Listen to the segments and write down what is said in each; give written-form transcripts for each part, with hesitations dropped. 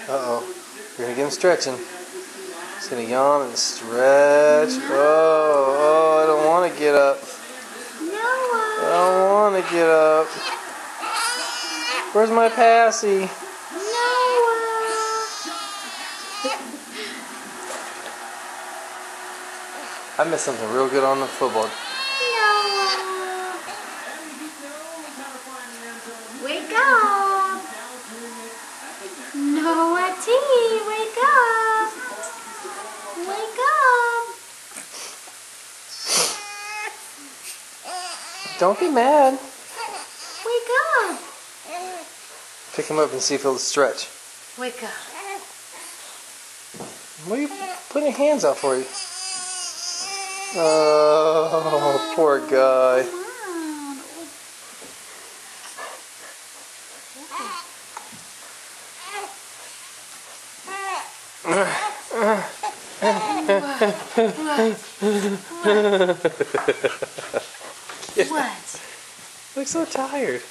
Uh-oh. We're going to get him stretching. He's going to yawn and stretch. Oh, I don't want to get up. I don't want to get up. Where's my passy? I missed something real good on the football. Wake up! Noah T, wake up! Wake up! Don't be mad. Wake up! Pick him up and see if he'll stretch. Wake up. What are you putting your hands out for you? Oh, poor guy. What? You look so tired.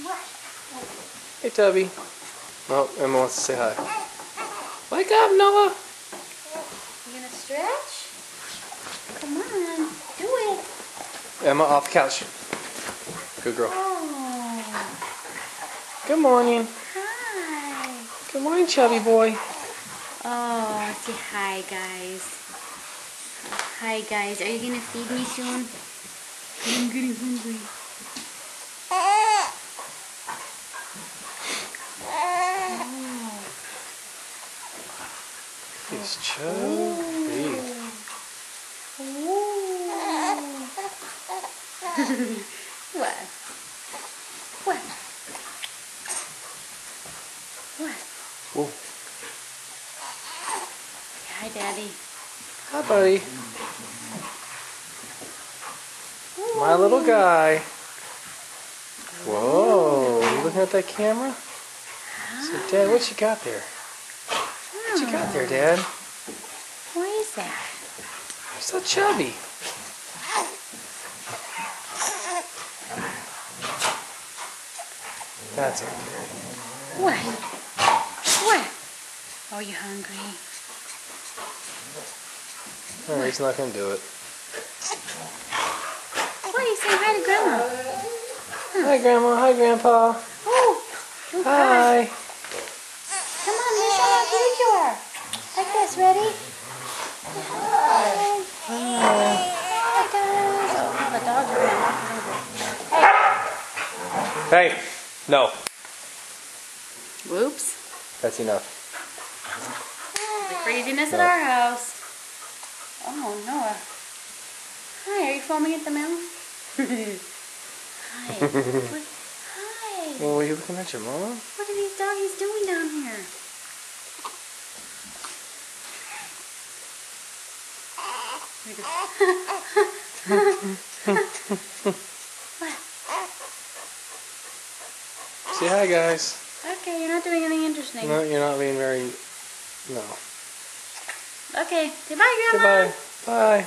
What? Hey, Tubby. Oh, Emma wants to say hi. Wake up, Noah. You gonna stretch? Come on, do it. Emma, off the couch. Good girl. Oh, Good morning. hi. Good morning, chubby boy. Oh, say hi, guys. Hi, guys. Are you gonna feed me soon? I'm getting hungry. He's chubby. What? What? What? Ooh. Hi, Daddy. Hi, buddy. My little guy. Whoa, you looking at that camera? So, Dad, what you got there? What you got there, Dad? What is that? You're so chubby. That's okay. What? What? Are you hungry? Oh, he's not going to do it. Why are you saying hi to Grandma? Hi, Grandma. Hi, Grandpa. Oh, don't cry. Hi. Come on, let's show how cute you are. Like this, ready? Hi. Hi, guys. Oh, the dogs are going to knock it over. Hey. Hey. No. Whoops. That's enough. The craziness at our house. Oh, Noah. Hi, are you foaming at the mouth? Hi. Hi. Well, are you looking at your mom? What are these doggies doing down here? What? Say hi, guys. Okay, you're not doing anything interesting. No, you're not being very... No. Okay, goodbye, Grandma. Goodbye. Bye.